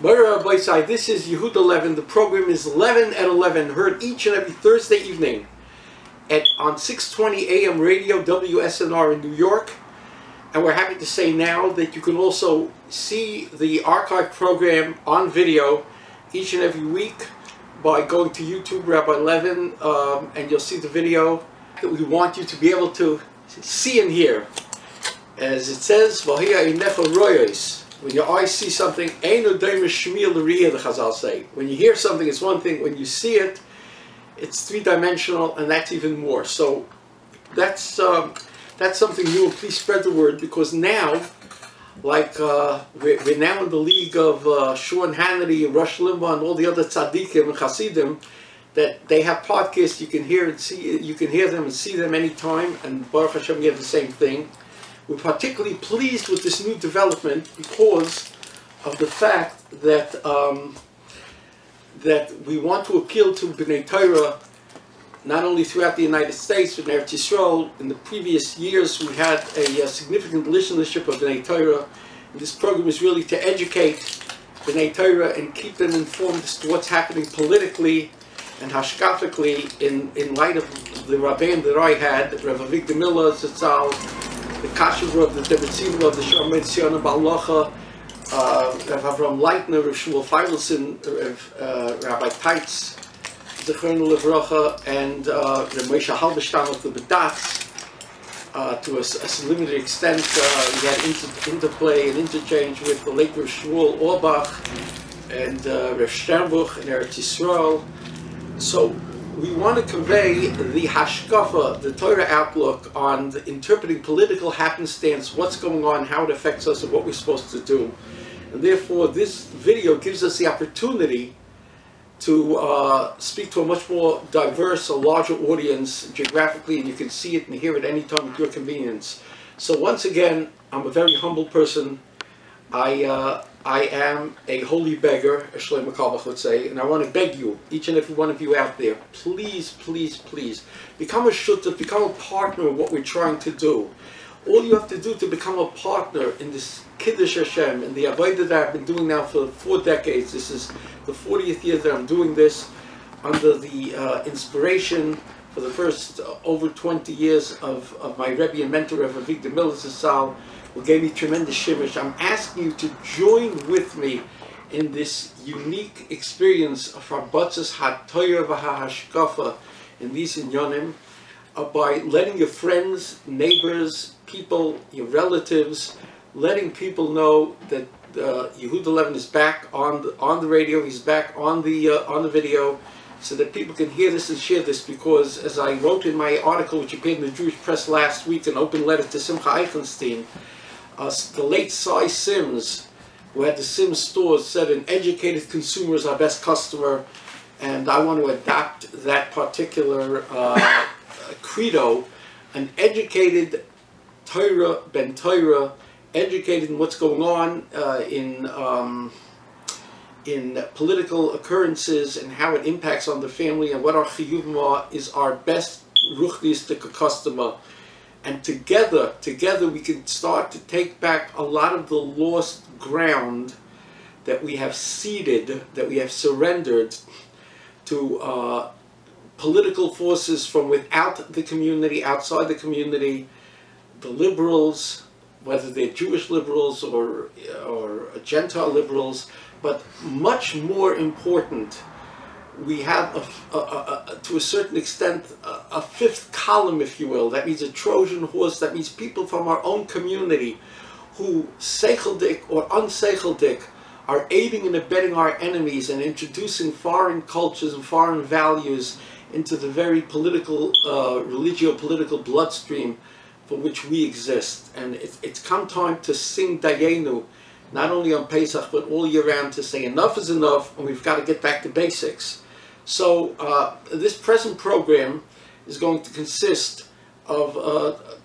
This is Yehuda Levin. The program is 11 at 11, heard each and every Thursday evening on 620 AM radio, WSNR in New York. And we're happy to say now that you can also see the archive program on video each and every week by going to YouTube, Rabbi Levin, and you'll see the video that we want you to be able to see and hear. As it says, when your eyes see something, the Chazal say. When you hear something, it's one thing. When you see it, it's three-dimensional, and that's even more. So that's something new. Please spread the word, because now, like we're now in the league of Sean Hannity and Rush Limbaugh and all the other tzaddikim and chassidim, that they have podcasts. You can hear and see. You can hear them and see them anytime. And Baruch Hashem, you have the same thing. We're particularly pleased with this new development because of the fact that that we want to appeal to B'nai Torah, not only throughout the United States, but in Eretz Yisrael. In the previous years, we had a significant listenership of B'nai Torah. And this program is really to educate B'nai Torah and keep them informed as to what's happening politically and hashkafically in light of the Rabbeim that I had, Rabbi Levin, the Kashavra of the Debetzim of the Shalom Tzion Balacha, Rav Avram Leitner, Rav Shmuel Feidelson, Rabbi Teitz, Zechron Levracha, and Rav Moshe Halberstam of the Bedatz. To a limited extent, we had interplay and interchange with the late Rav Shmuel Orbach and Rav Sternbuch in Eretz Yisrael. So we want to convey the hashkafa, the Torah outlook on interpreting political happenstance, what's going on, how it affects us, and what we're supposed to do. And therefore, this video gives us the opportunity to speak to a much more diverse, a larger audience geographically, and you can see it and hear it anytime at your convenience. So once again, I'm a very humble person. I am a holy beggar, as Shlomo Carlebach would say, and I want to beg you, each and every one of you out there, please, please, please, become a shutah, become a partner in what we're trying to do. All you have to do to become a partner in this Kiddush Hashem, and the avodah that I've been doing now for 4 decades, this is the 40th year that I'm doing this, under the inspiration for the first over 20 years of my Rebbe and mentor, Rav Avigdor Miller Zatzal, who gave me tremendous shimish. I'm asking you to join with me in this unique experience of Rabbatzas HaTorah v'HaHashkafa in these inyanim, by letting your friends, neighbors, people, your relatives, letting people know that Yehuda Levin is back on the radio. He's back on the video, so that people can hear this and share this. Because as I wrote in my article, which appeared in the Jewish Press last week, an open letter to Simcha Eichenstein, the late Cy Sims, who had the Sims stores, said an educated consumer is our best customer, and I want to adopt that particular credo. An educated Torah, Ben Torah, educated in what's going on in political occurrences and how it impacts on the family and what our chiyuvim are, is our best ruchnistic customer. And together we can start to take back a lot of the lost ground that we have ceded, that we have surrendered to political forces from without the community, outside the community, the liberals, whether they're Jewish liberals or Gentile liberals. But much more important, we have, to a certain extent, a fifth column, if you will. That means a Trojan horse. That means people from our own community who, seicheldik or unseicheldik, are aiding and abetting our enemies and introducing foreign cultures and foreign values into the very political, religio-political bloodstream for which we exist. And it's come time to sing Dayenu, not only on Pesach, but all year round, to say enough is enough, and we've got to get back to basics. So this present program is going to consist of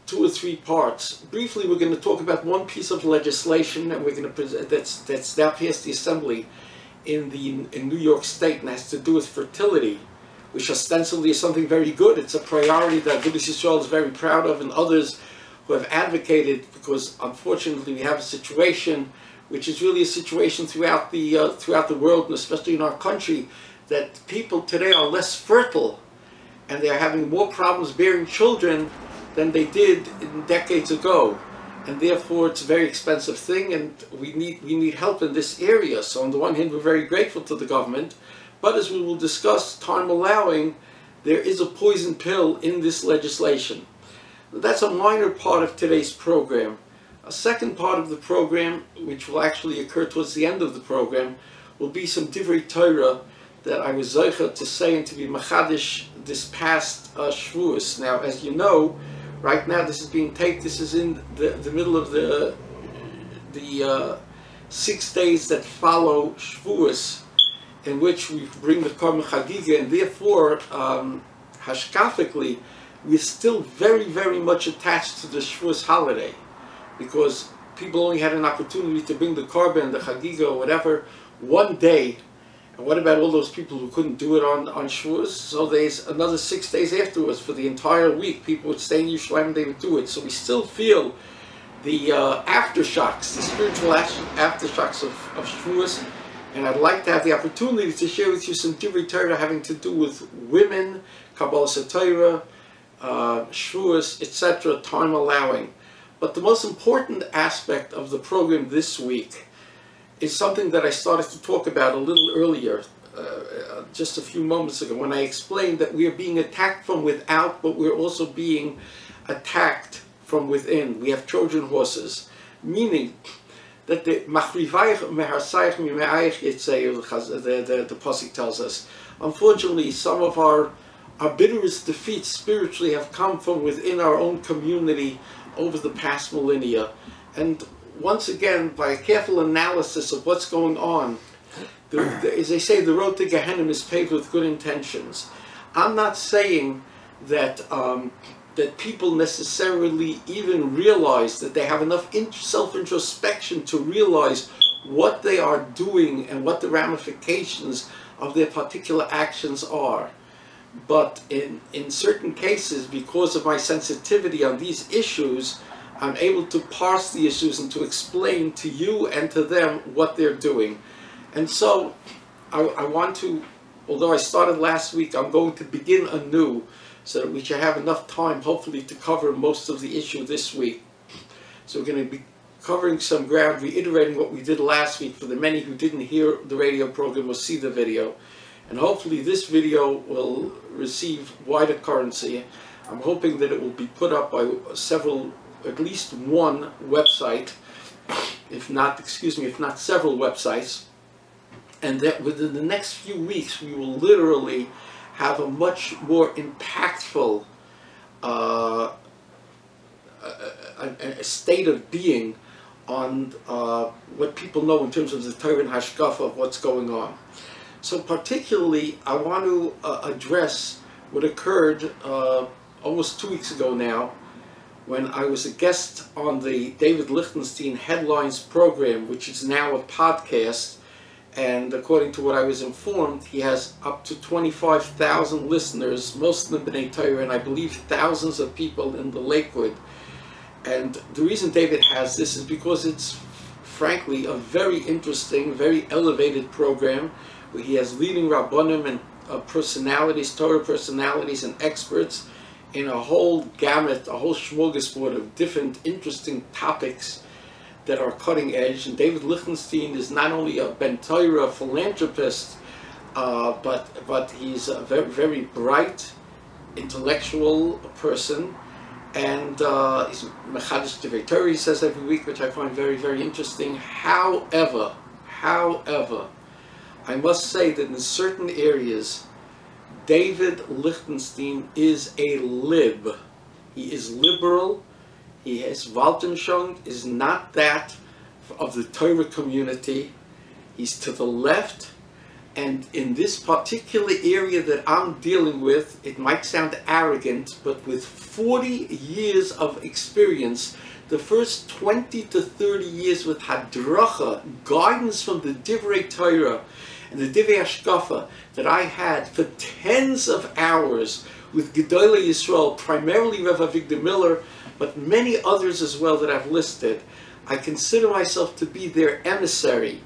2 or 3 parts. Briefly, we're going to talk about one piece of legislation, and we're going to present that's now passed the Assembly in New York State, and has to do with fertility, which ostensibly is something very good. It's a priority that Agudas Yisrael is very proud of, and others who have advocated, because unfortunately we have a situation which is really a situation throughout the world, and especially in our country, that people today are less fertile, and they're having more problems bearing children than they did in decades ago. And therefore it's a very expensive thing, and we need help in this area. So on the one hand, we're very grateful to the government, but as we will discuss, time allowing, there is a poison pill in this legislation. That's a minor part of today's program. A second part of the program, which will actually occur towards the end of the program, will be some divrei Torah that I was zeicha to say and to be machadish this past Shavuos. Now, as you know, right now this is being taped. This is in the middle of the 6 days that follow Shavuos, in which we bring the Korban Chagiga, and therefore, hashkafically, we're still very, very much attached to the Shavuos holiday, because people only had an opportunity to bring the Korban, the Chagiga, or whatever, one day. And what about all those people who couldn't do it on Shavuos? So there's another 6 days afterwards. For the entire week, people would stay in Yerushalayim and they would do it. So we still feel the aftershocks, the spiritual aftershocks of Shavuos. And I'd like to have the opportunity to share with you some divrei Torah having to do with women, Kabbalah Torah, Shavuos, etc., time allowing. But the most important aspect of the program this week is something that I started to talk about a little earlier, just a few moments ago, when I explained that we are being attacked from without, but we're also being attacked from within. We have Trojan horses, meaning that the Pasuk tells us, unfortunately, some of our bitterest defeats spiritually have come from within our own community over the past millennia. And once again, by a careful analysis of what's going on, as they say, the road to Gehenna is paved with good intentions. I'm not saying that that people necessarily even realize that they have enough self-introspection to realize what they are doing and what the ramifications of their particular actions are. But in certain cases, because of my sensitivity on these issues, I'm able to parse the issues and to explain to you and to them what they're doing. And so I want to, although I started last week, I'm going to begin anew so that we should have enough time, hopefully, to cover most of the issue this week. So we're going to be covering some ground, reiterating what we did last week for the many who didn't hear the radio program or see the video. And hopefully this video will receive wider currency. I'm hoping that it will be put up by at least one website, if not several websites, and that within the next few weeks we will literally have a much more impactful a state of being on what people know in terms of the Torah and Hashkafa of what's going on. So particularly, I want to address what occurred almost 2 weeks ago now, when I was a guest on the David Lichtenstein Headlines program, which is now a podcast, and according to what I was informed, he has up to 25,000 listeners, most of them B'nai Torah, and I believe thousands of people in the Lakewood. And the reason David has this is because it's frankly a very interesting, very elevated program, where he has leading Rabbanim and personalities, Torah personalities and experts in a whole gamut, a whole smorgasbord of different interesting topics that are cutting edge. And David Lichtenstein is not only a Ben Torah philanthropist, but he's a very, very bright, intellectual person, and he's mechadish divrei Torah, he says every week, which I find very, very interesting. However, I must say that in certain areas, David Lichtenstein is a lib. He is liberal. His Weltanschauung is not that of the Torah community. He's to the left. And in this particular area that I'm dealing with, it might sound arrogant, but with 40 years of experience, the first 20 to 30 years with hadracha, guidance from the divrei Torah and the divrei hashkafa that I had for tens of hours with Gedolei Yisrael, primarily Rav Avigdor Miller, but many others as well that I've listed, I consider myself to be their emissary.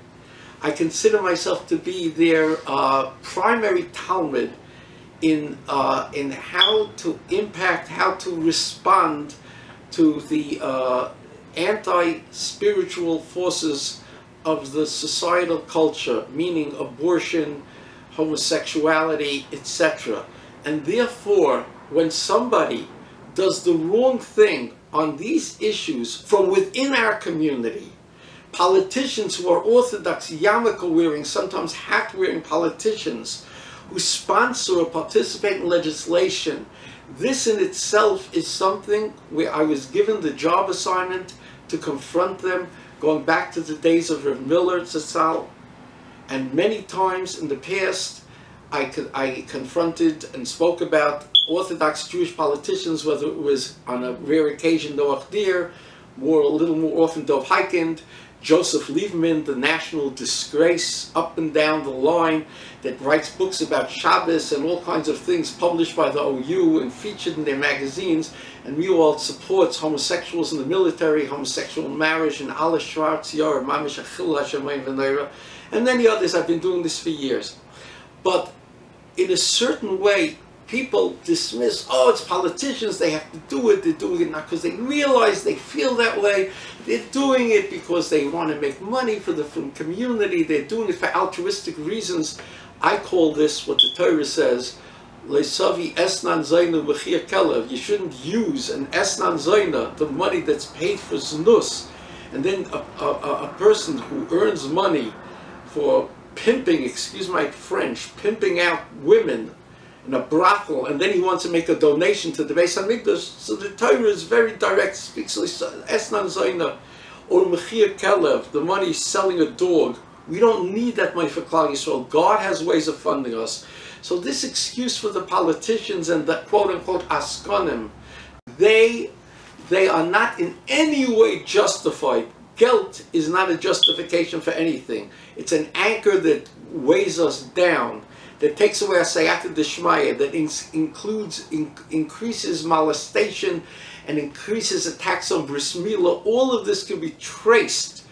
I consider myself to be their primary talmid in how to impact, how to respond to the anti-spiritual forces of the societal culture, meaning abortion, homosexuality, etc. And therefore, when somebody does the wrong thing on these issues from within our community, politicians who are Orthodox, yarmulke-wearing, sometimes hat-wearing politicians who sponsor or participate in legislation, this in itself is something where I was given the job assignment to confront them, going back to the days of Rav Miller Zatzal. And many times in the past, I confronted and spoke about Orthodox Jewish politicians, whether it was on a rare occasion Noach Deer, a little more often Dov Heikind, Joseph Lieberman, the national disgrace up and down the line, that writes books about Shabbos and all kinds of things published by the OU and featured in their magazines, and Mual supports homosexuals in the military, homosexual marriage, and Allah Schwarz, Yor, Mamish Achil Hashemayim V'Neira, and many others. I've been doing this for years. But in a certain way, people dismiss, oh, it's politicians, they have to do it, they're doing it not because they realize, they feel that way, they're doing it because they want to make money for the community, they're doing it for altruistic reasons. I call this what the Torah says, Leisavi esnan zayna v'chir kelev. You shouldn't use an esnan zayna, the money that's paid for znus, and then a person who earns money for pimping, excuse my French, pimping out women in a brothel, and then he wants to make a donation to the Beis HaMikdash. So the Torah is very direct, speaks esnan zayna, or mechir kelev, the money selling a dog. We don't need that money for Klal Yisrael. God has ways of funding us. So this excuse for the politicians and the quote-unquote askonim, they are not in any way justified. Guilt is not a justification for anything. It's an anchor that weighs us down, that takes away our siyata d'shmaya, that increases molestation and increases attacks on bris milah. All of this can be traced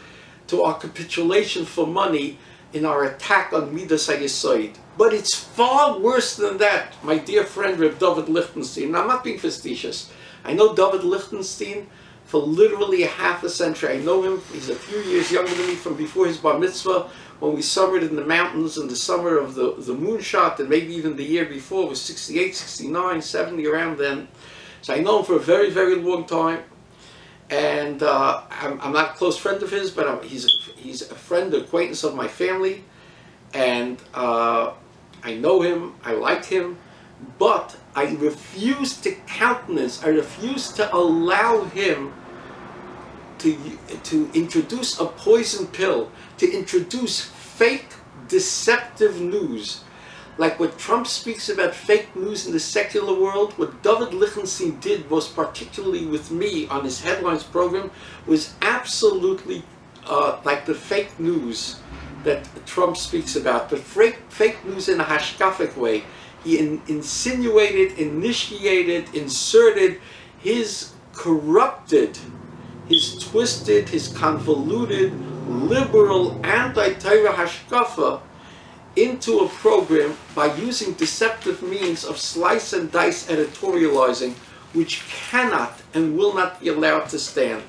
to our capitulation for money in our attack on Midas HaYesod. But it's far worse than that, my dear friend Reb David Lichtenstein. Now, I'm not being facetious. I know David Lichtenstein for literally a half a century. I know him. He's a few years younger than me from before his bar mitzvah, when we summered in the mountains in the summer of the moonshot, and maybe even the year before. It was 68, 69, 70, around then. So I know him for a very, very long time. And I'm not a close friend of his, but he's a friend, acquaintance of my family, and I know him, I like him, but I refuse to countenance, I refuse to allow him to introduce a poison pill, to introduce fake, deceptive news. Like what Trump speaks about fake news in the secular world, what David Lichtenstein did, most particularly with me on his Headlines program, was absolutely like the fake news that Trump speaks about, but fake news in a hashkafic way. He insinuated, initiated, inserted his corrupted, his twisted, his convoluted, liberal, anti-Torah hashkafa into a program by using deceptive means of slice and dice editorializing, which cannot and will not be allowed to stand.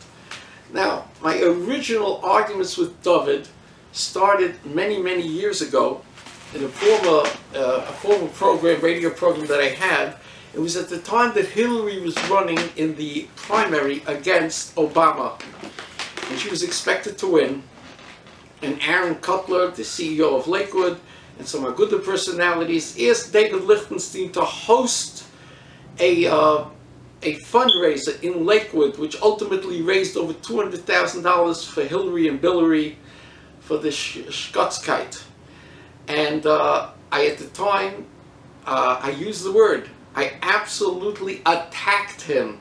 Now, my original arguments with David started many, many years ago in a former program, radio program that I had. It was at the time that Hillary was running in the primary against Obama, and she was expected to win. And Aaron Cutler, the CEO of Lakewood, and some Aguda personalities asked David Lichtenstein to host a fundraiser in Lakewood, which ultimately raised over $200,000 for Hillary and Billary for the Schkotzkeit. And at the time, I used the word, I absolutely attacked him.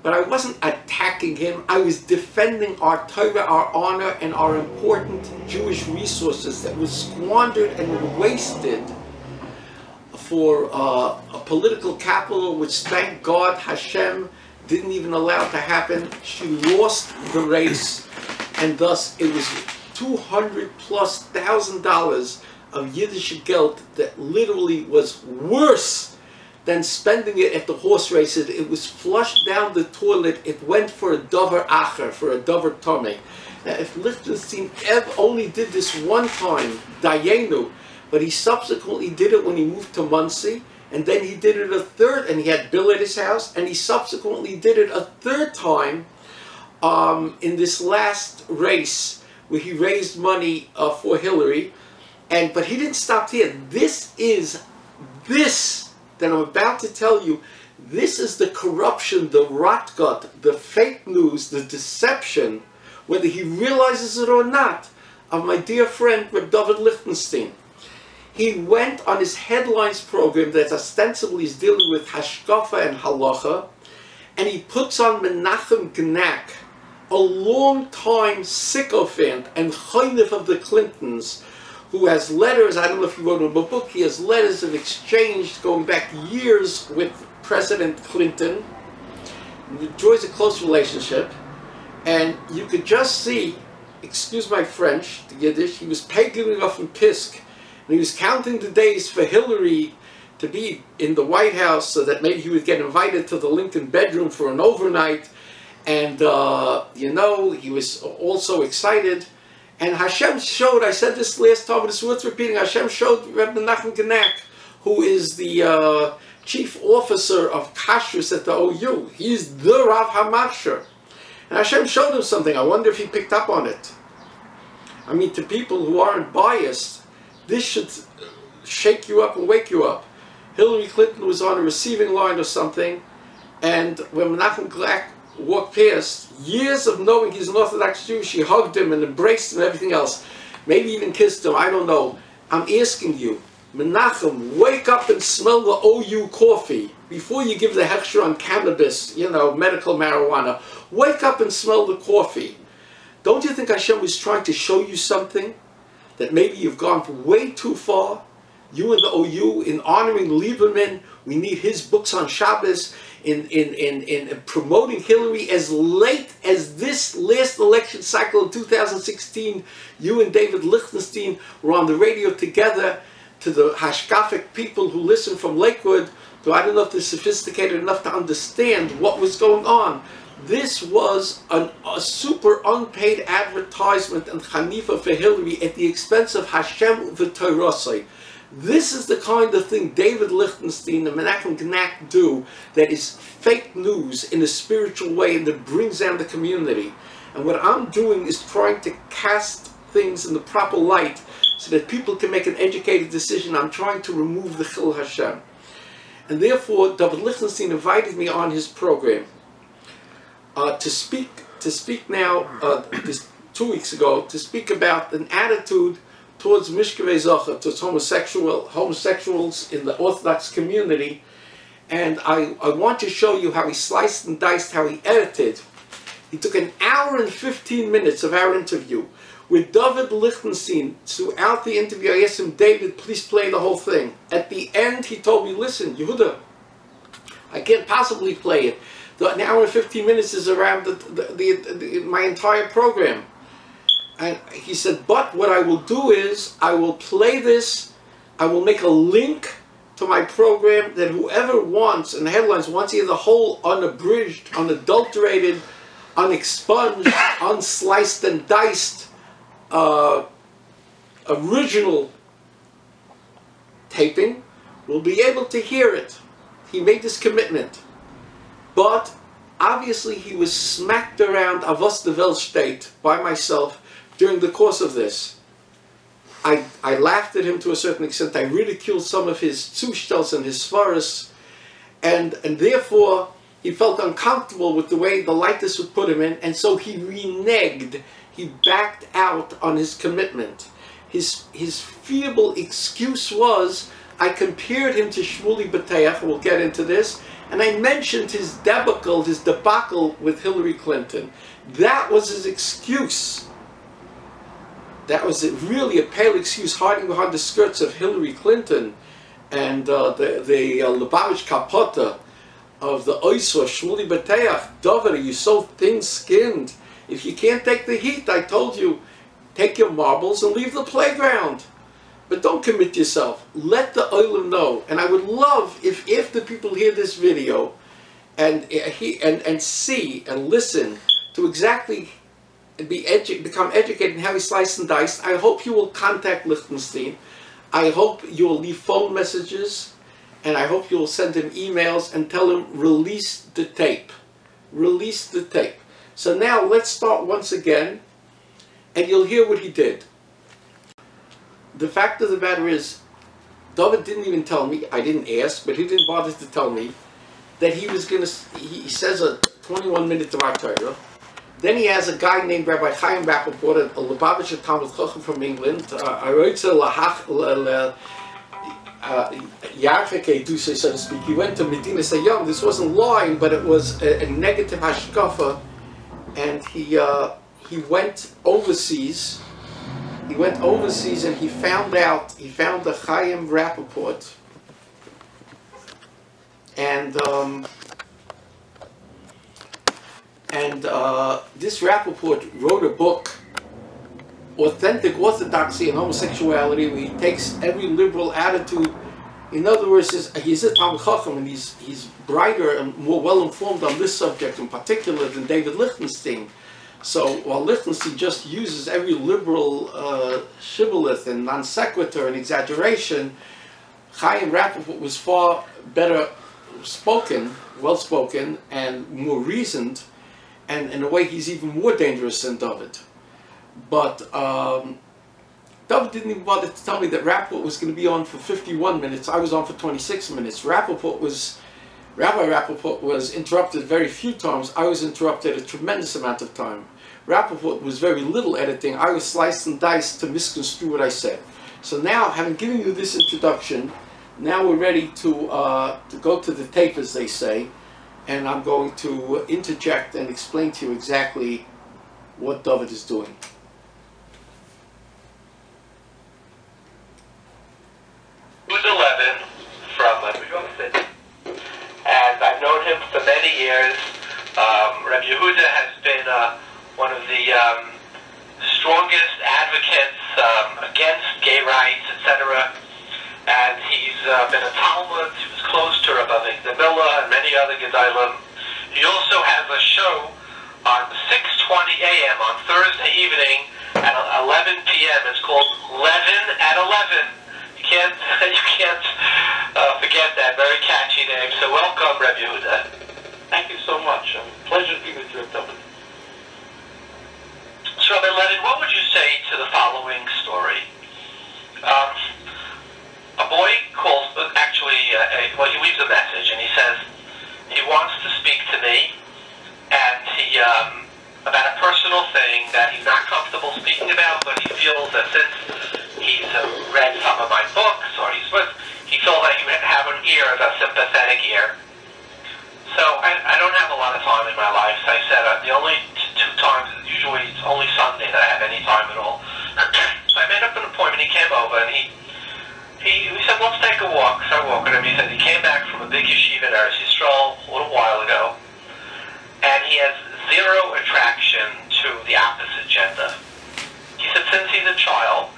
But I wasn't attacking him, I was defending our Torah, our honor, and our important Jewish resources that was squandered and wasted for a political capital, which, thank God, Hashem didn't even allow to happen. She lost the race. and thus it was $200,000+ of Yiddish geld that literally was worse than spending it at the horse races. It was flushed down the toilet. It went for a dover acher, for a dover tome. Now, if Lichtenstein only did this one time, Dayenu, but he subsequently did it when he moved to Muncie, and then he did it a third, and he had Bill at his house, and he subsequently did it a third time in this last race where he raised money for Hillary. But he didn't stop here. This that I'm about to tell you, this is the corruption, the rotgut, the fake news, the deception, whether he realizes it or not, of my dear friend Reb David Lichtenstein. He went on his headlines program that ostensibly is dealing with hashkafa and halacha, and he puts on Menachem Gnack, a long-time sycophant and choynef of the Clintons, who has letters, I don't know if he wrote in a book, he has letters of exchange going back years with President Clinton. He enjoys a close relationship. And you could just see, excuse my French, the Yiddish, he was pegging off in Pisk. And he was counting the days for Hillary to be in the White House so that maybe he would get invited to the Lincoln bedroom for an overnight. And, you know, he was also excited. And Hashem showed, I said this last time, but it's worth repeating, Hashem showed Reb Menachem Gnack, who is the chief officer of Kashrus at the OU. He's the Rav HaMachshir. And Hashem showed him something. I wonder if he picked up on it. I mean, to people who aren't biased, this should shake you up and wake you up. Hillary Clinton was on a receiving line or something, and when Menachem Gnack walked past, years of knowing he's an Orthodox Jew, she hugged him and embraced him and everything else. Maybe even kissed him, I don't know. I'm asking you, Menachem, wake up and smell the OU coffee before you give the hechsher on cannabis, you know, medical marijuana. Wake up and smell the coffee. Don't you think Hashem was trying to show you something? That maybe you've gone way too far? You and the OU in honoring Lieberman, we need his books on Shabbos, in promoting Hillary as late as this last election cycle in 2016. You and David Lichtenstein were on the radio together to the hashkafic people who listen from Lakewood, though I don't know if they're sophisticated enough to understand what was going on. This was a super unpaid advertisement and chanifa for Hillary at the expense of Hashem v'Torosai. This is the kind of thing David Lichtenstein and Menachem Gnack do that is fake news in a spiritual way and that brings down the community. And what I'm doing is trying to cast things in the proper light so that people can make an educated decision. I'm trying to remove the Chil Hashem. And therefore, David Lichtenstein invited me on his program to speak now, this 2 weeks ago, to speak about an attitude towards Mishkevei Zocha, towards homosexuals in the Orthodox community. And I want to show you how he sliced and diced, how he edited. He took an hour and 15 minutes of our interview with David Lichtenstein. Throughout the interview, I asked him, David, please play the whole thing. At the end, he told me, listen, Yehuda, I can't possibly play it. An hour and 15 minutes is around my entire program. And he said, but what I will do is, I will play this, I will make a link to my program that whoever wants, in the headlines, wants to hear the whole unabridged, unadulterated, unexpunged, unsliced and diced, original taping, will be able to hear it. He made this commitment. But obviously he was smacked around Avos de Weltstate by myself during the course of this. I laughed at him to a certain extent. I ridiculed some of his Zustels and his Svaras, and therefore he felt uncomfortable with the way the lightness would put him in, and so he reneged. He backed out on his commitment. His feeble excuse was, I compared him to Shmuley B'Teach, we'll get into this, and I mentioned his debacle with Hillary Clinton. That was his excuse. That was really a pale excuse, hiding behind the skirts of Hillary Clinton and the Lubavitch Kapota of the Oisor, Shmuley B'Teach. David, are you so thin-skinned? If you can't take the heat, I told you, take your marbles and leave the playground. But don't commit yourself. Let the olam know. And I would love if the people hear this video and see and listen to exactly become educated in how he sliced and diced. I hope you will contact Lichtenstein. I hope you will leave phone messages, and I hope you will send him emails and tell him, release the tape. Release the tape. So now let's start once again, and you'll hear what he did. The fact of the matter is, David didn't even tell me, I didn't ask, but he didn't bother to tell me, that he was going to, he says a 21-minute Dvar Torah. Then he has a guy named Rabbi Chaim Rappaport, a Lubavitcher Talmud Chacham from England. Yarchake Duse, so to speak. He went to Medina Sayyam. This wasn't lying, but it was a negative hashkafa. And he went overseas. He went overseas and he found the Chaim Rappaport. And this Rappaport wrote a book, Authentic Orthodoxy and Homosexuality, where he takes every liberal attitude. In other words, he's a Talmud Chacham, and he's brighter and more well-informed on this subject in particular than David Lichtenstein. So while Lichtenstein just uses every liberal shibboleth and non sequitur and exaggeration, Chaim Rappaport was far better spoken, well-spoken, and more reasoned, and in a way he's even more dangerous than David. But David didn't even bother to tell me that Rappaport was going to be on for 51 minutes. I was on for 26 minutes. Rabbi Rappaport was interrupted very few times. I was interrupted a tremendous amount of time. Rappaport was very little editing. I was sliced and diced to misconstrue what I said. So now, having given you this introduction, now we're ready to go to the tape, as they say, and I'm going to interject and explain to you exactly what David is doing. Rabbi Levin from New York City, and I've known him for many years. Rabbi Yehuda has been one of the strongest advocates against gay rights, etc. And he's been a Talmud. He was close to Rabbi Levin and many other Gedalim. He also has a show on 6:20 a.m. on Thursday evening at 11 p.m. It's called Levin at 11. You can't forget that. Very catchy name. So welcome, Rabbi Yehuda. Thank you so much. Pleasure to be with you, David. So, Rabbi Levin, what would you say to the following story? A boy calls, well, he leaves a message, and he says he wants to speak to me, and he about a personal thing that he's not comfortable speaking about, but he feels that since he's read some of my books, or he feels like he would have an ear, a sympathetic ear. So I don't have a lot of time in my life. So I said the only two times, usually it's only Sunday that I have any time at all. So I made up an appointment. He came over and he said, let's take a walk. So I walked with him. He said he came back from a big yeshiva in Eretz Yisrael a little while ago, and he has zero attraction to the opposite gender. He said since he's a child,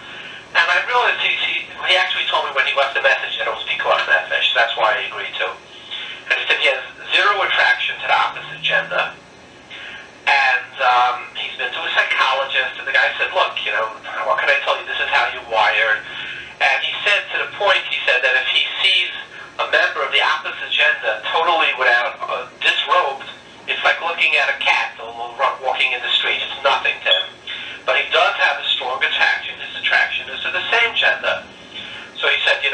and I realized he actually told me when he left the message that it was because nefesh. That's why I agreed to. And he said he has zero attraction to the opposite gender. And he's been to a psychologist, and the guy said, look, what can I tell you? This is how you're wired. And he said, to the point, he said that if he sees a member of the opposite gender totally without disrobed, it's like looking at a cat walking in the street. It's nothing to him. But he does have a strong attraction. His attraction is to the same gender. So he said,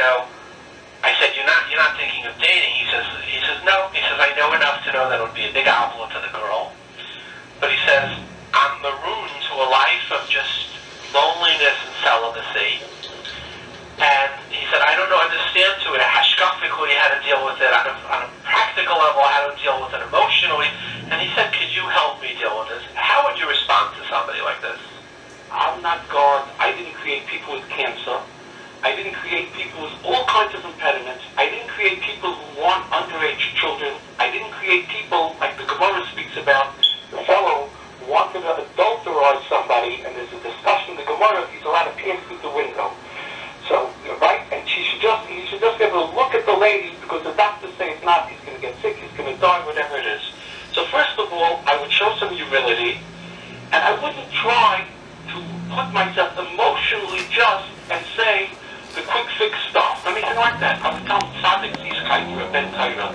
I said, you're not thinking of dating. He says, no. He says, I know enough to know that it would be a big envelope to the girl. But he says, I'm marooned to a life of just loneliness and celibacy. And he said, I don't understand to it hashkafically how to deal with it, on a practical level, how to deal with it emotionally. And he said, could you help me deal with this? How would you respond to somebody like this? I'm not God. I didn't create people with cancer. I didn't create people with all kinds of impediments. I didn't create people who want underage children. I didn't create people, like the Gemara speaks about, the fellow who wanted a lady, because the doctors say it's not, he's going to get sick, he's going to die, whatever it is. So first of all, I would show some humility, and I wouldn't try to put myself emotionally just and say the quick fix stuff. Anything like that. I would tell Tzaddik Zizkai or Ben Taira,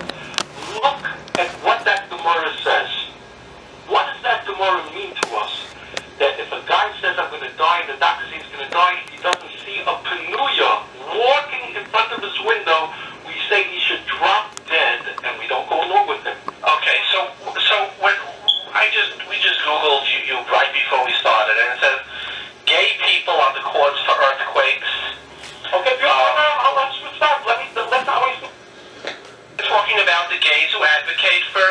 look at what that Gemara says. What does that Gemara mean to us? That if a guy says, I'm going to die, and the doctor says he's going to die, he doesn't see a Penuya walking in front of his window, we say he should drop dead, and we don't go along with him. Okay, so when we just Googled you right before we started, and it says gay people on the cords for earthquakes. Okay, let's start. Let's not waste. Talking about the gays who advocate for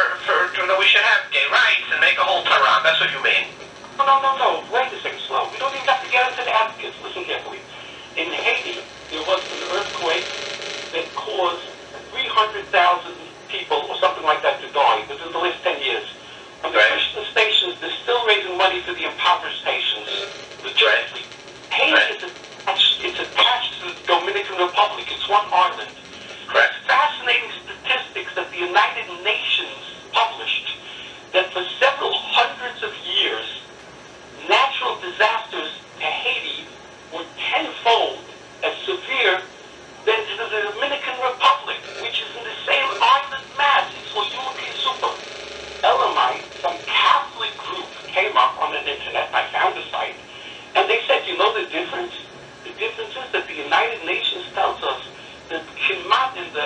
we should have gay rights and make a whole Torah. That's what you mean? No. Wait a second, slow. We don't even have to get into the advocates. Listen carefully. In Haiti, there was an earthquake that caused 300,000 people or something like that to die within the last 10 years. And the Christian stations, they're still raising money for the impoverished nations. Haiti is attached to the Dominican Republic. It's one island. Correct. Fascinating statistics that the United Nations published, that for several hundreds of years, natural disasters to Haiti were tenfold as severe than to the Dominican Republic, which is in the same island mass. It's what you look at super. Elamite, some Catholic group, came up on the internet. I found the site, and they said, you know the difference? The difference is that the United Nations tells us that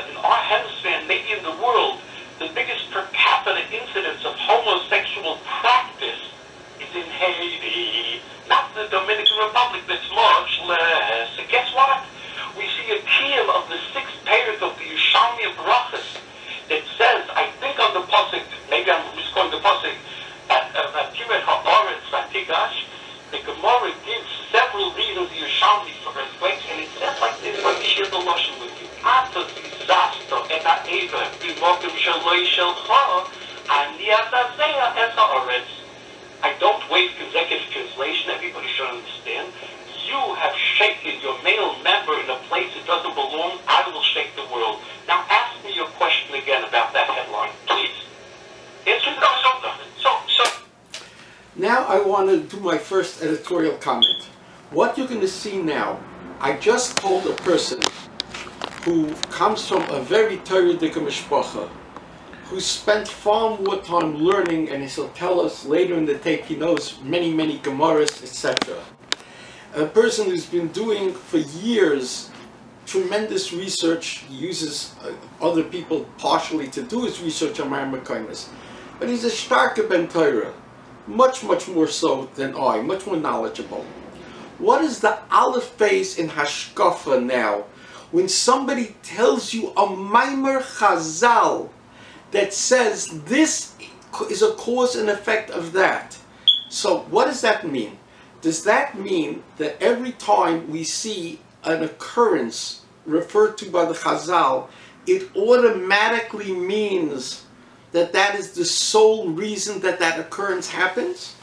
in our hemisphere, maybe in the world, the biggest per capita incidence of homosexual practice is in Haiti, not the Dominican Republic. That's much less. And guess what? We see a kiyum of the 6th payers of the Yerushalmi Brachas that says, I think on the pasuk, maybe I'm misquoting the pasuk, at Tiret Ha'aretz Vatigash, the Gemara gives several reasons the Yerushalmi for earthquakes, and it says like this. Let me share the Lashon with you. After disaster et ha'eva b'mokim shaloi shelcha, ani azazeya et ha'aretz. I don't waste consecutive translation. Everybody should understand. You have shaken your male member in a place it doesn't belong. I will shake the world. Now ask me your question again about that headline, please. Answer the so. Now I want to do my first editorial comment. What you're going to see now, I just told a person who comes from a very Torah-dik mishpacha, who spent far more time learning, and he'll tell us later in the tape he knows many Gemaras, etc. A person who's been doing for years tremendous research. He uses other people partially to do his research on Ma'amar Kaimas. But he's a starker ben Torah, much more so than I, much more knowledgeable. What is the aleph phase in Hashkafa now? When somebody tells you a Maimer Chazal that says this is a cause and effect of that. So what does that mean? Does that mean that every time we see an occurrence referred to by the Chazal, it automatically means that that is the sole reason that that occurrence happens?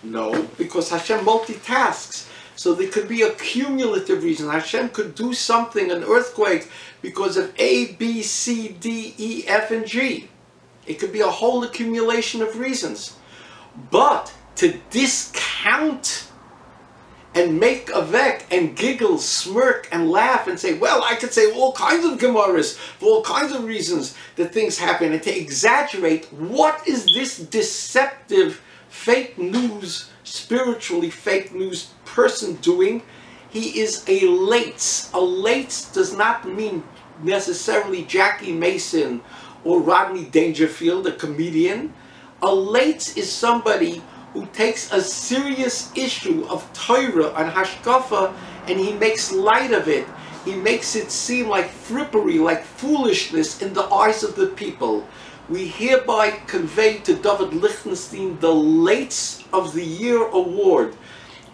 No, because Hashem multitasks. So there could be a cumulative reason. Hashem could do something, an earthquake, because of A, B, C, D, E, F, and G. It could be a whole accumulation of reasons. But to discount and make a vek and giggle, smirk, and laugh and say, well, I could say all kinds of Gemaras for all kinds of reasons that things happen, and to exaggerate, what is this deceptive, fake news, spiritually fake news person doing? He is a lates. A lates does not mean necessarily Jackie Mason or Rodney Dangerfield, a comedian. A lates is somebody who takes a serious issue of Torah and Hashkafa and he makes light of it. He makes it seem like frippery, like foolishness in the eyes of the people. We hereby convey to David Lichtenstein the Lates of the Year award.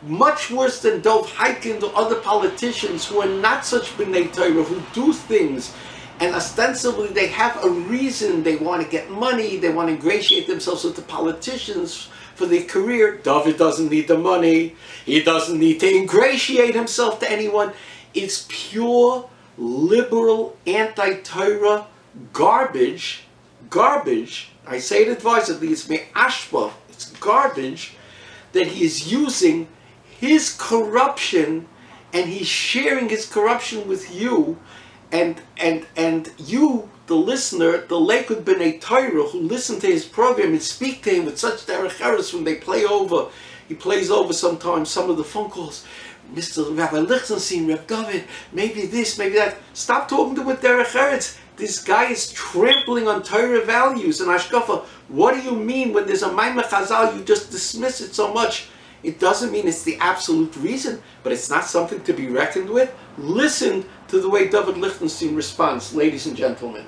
Much worse than Dov Hikind or other politicians who are not such B'nai Torah, who do things and ostensibly they have a reason. They want to get money, they want to ingratiate themselves with the politicians for their career. David doesn't need the money, he doesn't need to ingratiate himself to anyone. It's pure liberal, anti-Torah garbage, I say it advisedly, it's me'ashpa, it's garbage, that he is using his corruption, and he's sharing his corruption with you, and you, the listener, the Lakewood B'nai Torah, who listen to his program and speak to him with such derech eretz when they play over, he plays over sometimes some of the phone calls. Mr. Rabbi Lichtenstein, Reb David, maybe this, maybe that. Stop talking to him with derech eretz. This guy is trampling on Torah values and Hashkafa. What do you mean when there's a Maimah Chazal, you just dismiss it so much? It doesn't mean it's the absolute reason, but it's not something to be reckoned with. Listen to the way David Lichtenstein responds, ladies and gentlemen.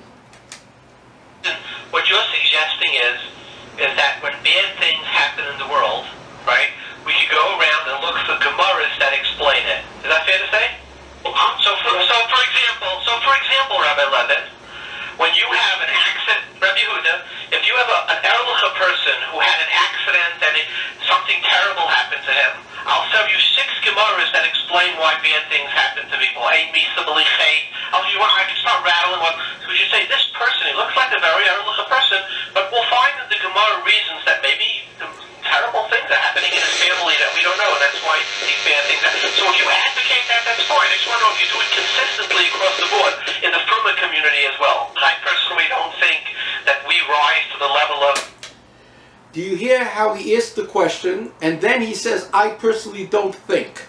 What you're suggesting is that when bad things happen in the world, right, we should go around and look for Gemaras that explain it. Is that fair to say? So for example, Rabbi Levin, when you have an accident, Rabbi Huda, if you have an Erlicha person who had an accident and something terrible happened to him, I'll tell you 6 Gemaras that explain why bad things happen to people. I can start rattling one. So you say, this person, he looks like a very Erlicha person, but we'll find in the Gemara reasons that maybe terrible things are happening in his family that we don't know, and that's why these bad things happen. So if you advocate that, that's fine. I just want to know if you do it consistently across the board in the Fruma community as well. I personally don't think that we rise to the level of... Do you hear how he asked the question, and then he says, I personally don't think.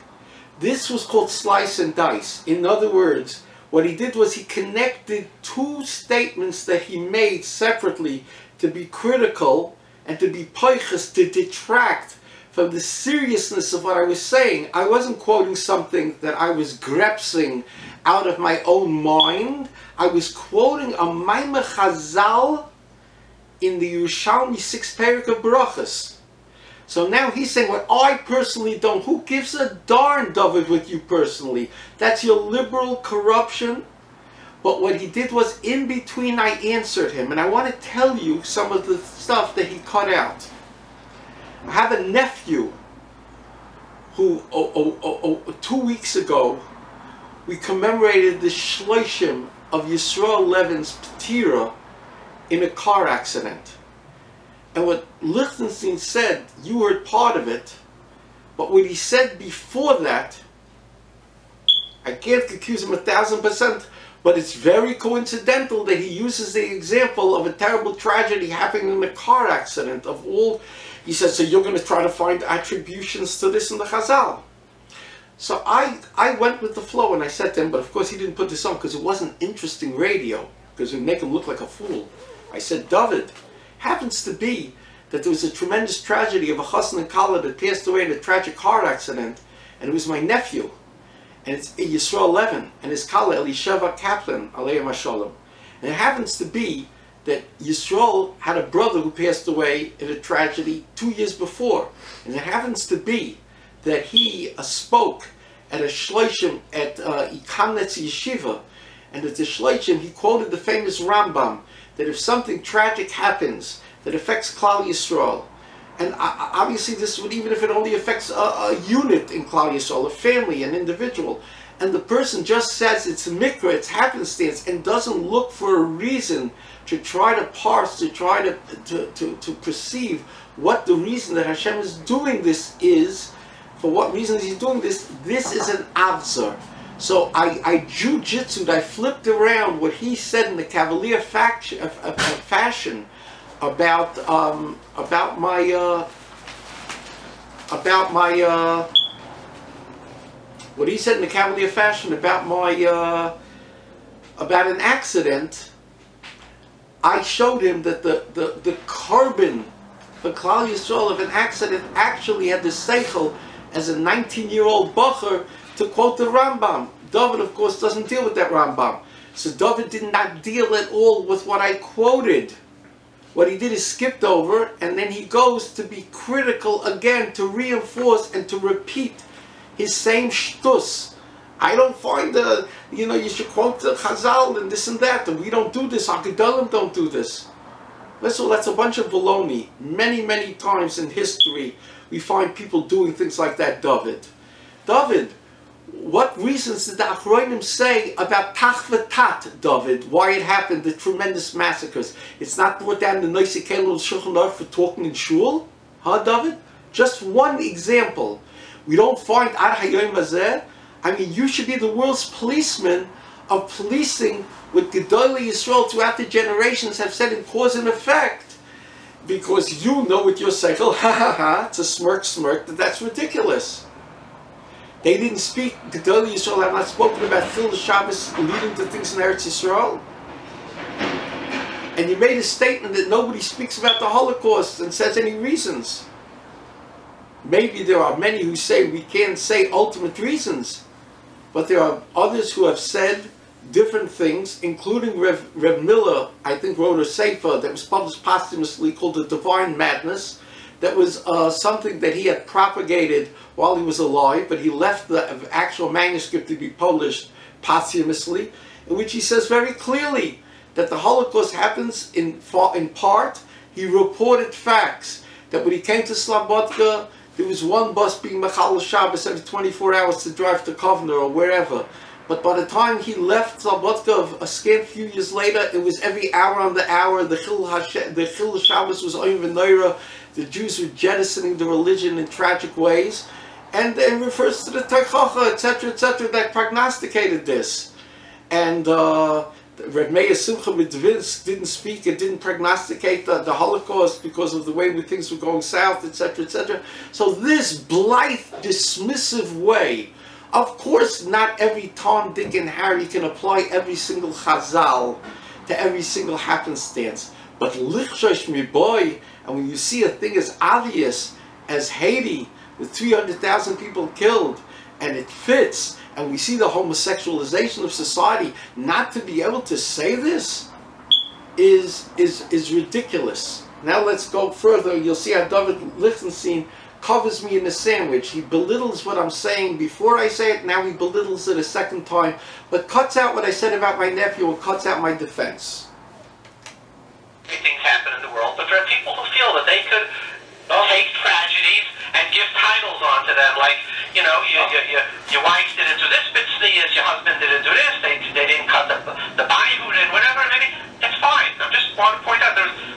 This was called slice and dice. In other words, what he did was he connected 2 statements that he made separately to be critical and to be poiches, to detract from the seriousness of what I was saying. I wasn't quoting something that I was grepsing out of my own mind. I was quoting a Maimah Chazal in the Yerushalmi 6th parak of Brachas. So now he's saying what I personally don't. Who gives a darn, David, with you personally? That's your liberal corruption. But what he did was, in between, I answered him. And I want to tell you some of the stuff that he cut out. I have a nephew who, 2 weeks ago, we commemorated the Shloshim of Yisrael Levin's Ptira in a car accident. And what Lichtenstein said, you heard part of it, but what he said before that, I can't accuse him 1,000%, but it's very coincidental that he uses the example of a terrible tragedy happening in a car accident of all. He says, so you're going to try to find attributions to this in the Chazal. So I went with the flow and I said to him, but of course he didn't put this on because it wasn't interesting radio, because it would make him look like a fool. I said, David, happens to be that there was a tremendous tragedy of a chassan and kala that passed away in a tragic car accident, and it was my nephew. And it's Yisrael Levin and his kala Elisheva Kaplan, Aleichem Hashalom. And it happens to be that Yisrael had a brother who passed away in a tragedy 2 years before. And it happens to be that he spoke at a shloshim at Ikamnetz Yeshiva. And at the shloshim he quoted the famous Rambam, that if something tragic happens that affects Klal Yisrael, and obviously this would, even if it only affects a unit in Klal Yisrael, a family, an individual, and the person just says it's a mikra, it's happenstance, and doesn't look for a reason to try to parse, to try to perceive what the reason that Hashem is doing this is, for what reasons he's doing this, this is an avzar. So I jujitsu'd, I flipped around what he said in the Cavalier fashion about what he said in the Cavalier fashion about an accident. I showed him that the carbon for Klal Yisrael of an accident actually had the seichel as a 19-year-old bacher to quote the Rambam. David, of course, doesn't deal with that Rambam. So David did not deal at all with what I quoted. What he did is skipped over, and then he goes to be critical again, to reinforce and to repeat his same shtus. I don't find you should quote the Chazal and this and that, and we don't do this, our Gedolim don't do this. Listen, that's a bunch of baloney. Many, many times in history, we find people doing things like that, David. David, what reasons did the Achronim say about Tach v'Tat, David, why it happened, the tremendous massacres? It's not brought down in the Noisei Kelul Shulchan Aruch for talking in shul, huh, David? Just one example. We don't find Ad Hayom Hazeh. I mean, you should be the world's policeman of policing what Gedolei Yisrael throughout the generations have said in cause and effect, because you know with your cycle, ha ha ha, it's a smirk, that's ridiculous. They didn't speak, Gedolei Yisrael have not spoken about Chil Shabbos leading to things in Eretz Yisrael. And you made a statement that nobody speaks about the Holocaust and says any reasons. Maybe there are many who say we can't say ultimate reasons, but there are others who have said different things, including Rev Miller, I think, wrote a sefer that was published posthumously called The Divine Madness. That was something that he had propagated while he was alive, but he left the actual manuscript to be published posthumously, in which he says very clearly that the Holocaust happens in part. He reported facts that when he came to Slobodka, there was one bus being Mechal Shabbos every 24 hours to drive to Kovner or wherever. But by the time he left Slobodka, a scant few years later, it was every hour on the hour. The Chil Shabbos was Oyim V'Noira. The Jews were jettisoning the religion in tragic ways. And it refers to the Teichacha, etc., that prognosticated this. And Reb Meir Simcha Midvinsk didn't speak and didn't prognosticate the Holocaust because of the way things were going south, etc., etc. So this blithe, dismissive way, of course not every Tom, Dick, and Harry can apply every single chazal to every single happenstance. But lichshosh miboy, and when you see a thing as obvious as Haiti, with 300,000 people killed, and it fits, and we see the homosexualization of society, not to be able to say this is ridiculous. Now let's go further. You'll see how David Lichtenstein covers me in a sandwich. He belittles what I'm saying before I say it, now he belittles it a second time, but cuts out what I said about my nephew and cuts out my defense. Things happen in the world, but there are people who feel that they could take tragedies and give titles onto them, like, you know, your wife didn't do this bit sneeze, your husband didn't do this, they didn't cut the bayhud and whatever, maybe, it's fine. I just want to point out,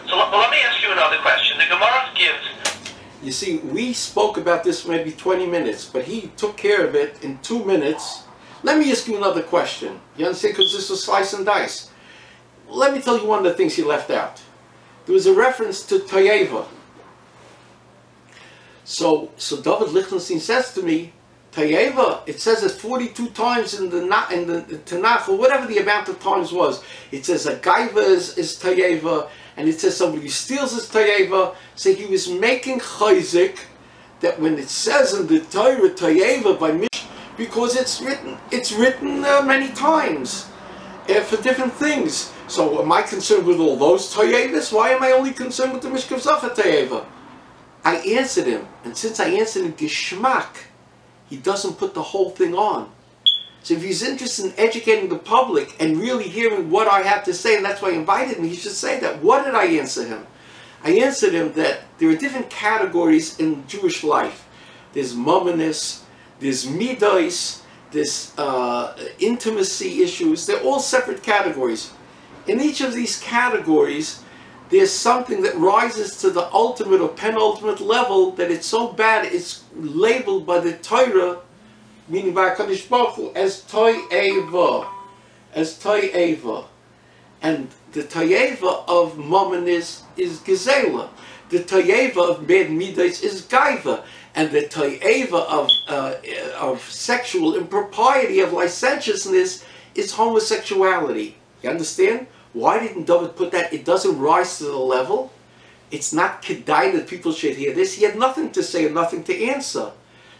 so let me ask you another question. The Gemara gives... You see, we spoke about this maybe 20 minutes, but he took care of it in 2 minutes. Let me ask you another question. You understand? Because this was slice and dice. Let me tell you one of the things he left out. There was a reference to Toyeva. So David Lichtenstein says to me, Toyeva, it says it 42 times in the Tanakh, or whatever the amount of times was. It says a gaiva is Toyeva, and it says somebody who steals is Toyeva. So he was making chayzik that when it says in the Torah Toyeva by Mish, because it's written many times for different things. So am I concerned with all those Toyevas? Why am I only concerned with the Mishkav Zacha Toyeva? I answered him, and since I answered him Geschmack, he doesn't put the whole thing on. So if he's interested in educating the public and really hearing what I have to say, and that's why he invited me, he should say that. What did I answer him? I answered him that there are different categories in Jewish life. There's mumminess, there's midos, there's intimacy issues. They're all separate categories. In each of these categories, there's something that rises to the ultimate or penultimate level that it's so bad it's labeled by the Torah, meaning by HaKadosh Baruch Hu, as Toyeva. As Toyeva. And the Toyeva of Mammon is Gezela. The Toyeva of bad midas is Gaiva. And the Toyeva of sexual impropriety, of licentiousness, is homosexuality. You understand? Why didn't David put that? It doesn't rise to the level. It's not kedai that people should hear this. He had nothing to say and nothing to answer.